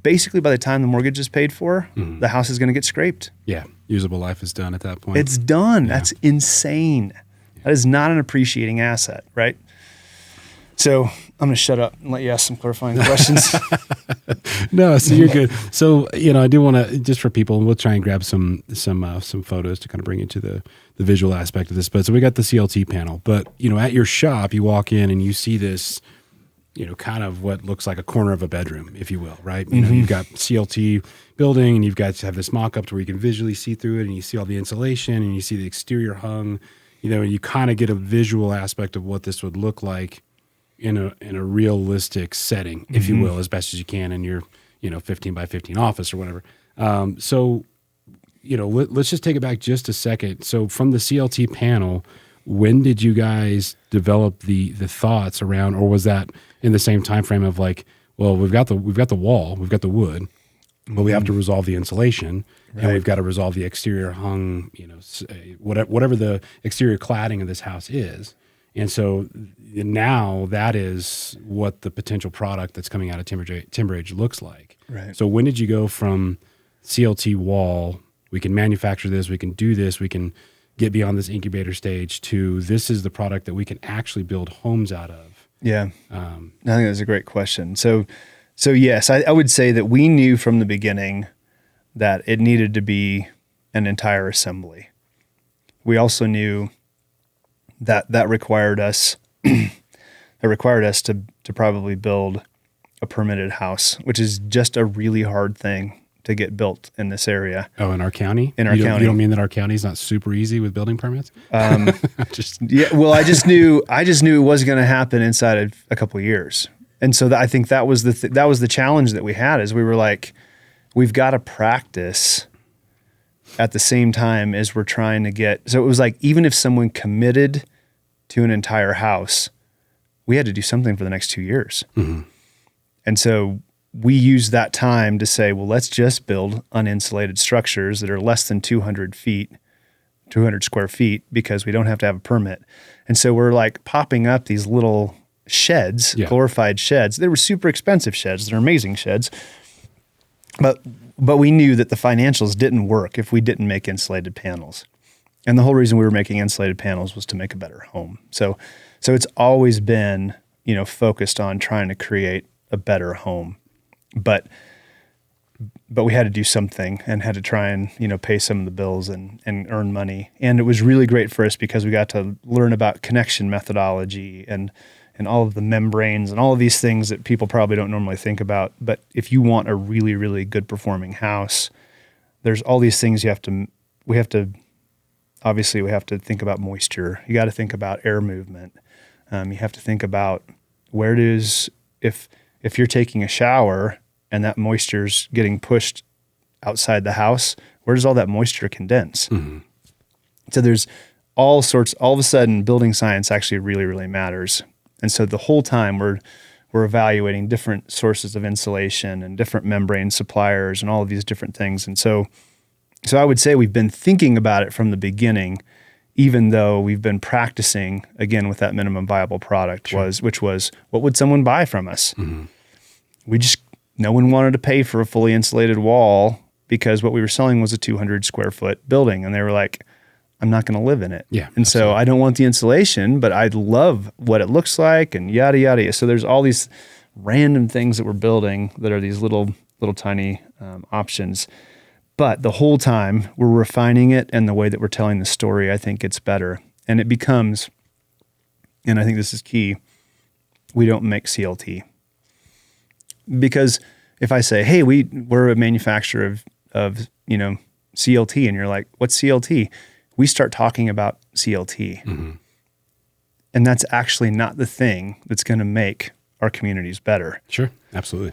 basically by the time the mortgage is paid for, the house is going to get scraped. Yeah. Usable life is done at that point. It's done. Yeah. That's insane. That is not an appreciating asset, right? So I'm going to shut up and let you ask some clarifying questions. No, so you're good. So, I do want to, just for people, and we'll try and grab some photos to kind of bring into the visual aspect of this. But so we got the CLT panel, but, at your shop, you walk in and you see this, kind of what looks like a corner of a bedroom, if you will, right? You've got CLT building and you've got to have this mock-up to where you can visually see through it and you see all the insulation and you see the exterior hung, and you kind of get a visual aspect of what this would look like in a realistic setting, if you will, as best as you can in your, 15 by 15 office or whatever. So, let's just take it back just a second. So from the CLT panel, when did you guys develop the thoughts around, or was that in the same time frame of like, well, we've got the wall, we've got the wood, but we have to resolve the insulation, right, and we've got to resolve the exterior hung, whatever the exterior cladding of this house is. And so now that is what the potential product that's coming out of TimberAge looks like. Right. So when did you go from CLT wall, we can manufacture this, we can do this, we can get beyond this incubator stage, to this is the product that we can actually build homes out of? Yeah. I think that's a great question. So yes, I would say that we knew from the beginning that it needed to be an entire assembly. We also knew that required us to probably build a permitted house, which is just a really hard thing to get built in this area. Oh, in our county? In our county. You don't mean that our county is not super easy with building permits? Yeah. Well, I just knew it was going to happen inside of a couple of years, and so I think that was the challenge that we had. Is we were like, we've got to practice at the same time as we're trying to get. So it was like, even if someone committed to an entire house, we had to do something for the next 2 years. Mm-hmm. And so we used that time to say, well, let's just build uninsulated structures that are less than 200 square feet, because we don't have to have a permit. And so we're like popping up these little sheds, glorified sheds. They were super expensive sheds. They're amazing sheds. But we knew that the financials didn't work if we didn't make insulated panels. And the whole reason we were making insulated panels was to make a better home. So it's always been, focused on trying to create a better home. But we had to do something and had to try and, pay some of the bills and earn money. And it was really great for us because we got to learn about connection methodology and all of the membranes and all of these things that people probably don't normally think about. But if you want a really, really good performing house, there's all these things we have to think about moisture. You got to think about air movement. You have to think about if you're taking a shower and that moisture's getting pushed outside the house, where does all that moisture condense? Mm-hmm. So there's all of a sudden building science actually really, really matters. And so the whole time we're evaluating different sources of insulation and different membrane suppliers and all of these different things. And so I would say we've been thinking about it from the beginning, even though we've been practicing, again, with that minimum viable product, sure, which was what would someone buy from us? Mm-hmm. No one wanted to pay for a fully insulated wall because what we were selling was a 200 square foot building. And they were like, I'm not going to live in it. Yeah, and absolutely. So I don't want the insulation, but I love what it looks like and yada, yada. So there's all these random things that we're building that are these little tiny options. But the whole time we're refining it, and the way that we're telling the story, I think gets better. And it becomes, and I think this is key, we don't make CLT. Because if I say, hey, we're a manufacturer of CLT, and you're like, what's CLT? We start talking about CLT. Mm-hmm. And that's actually not the thing that's going to make our communities better. Sure, absolutely.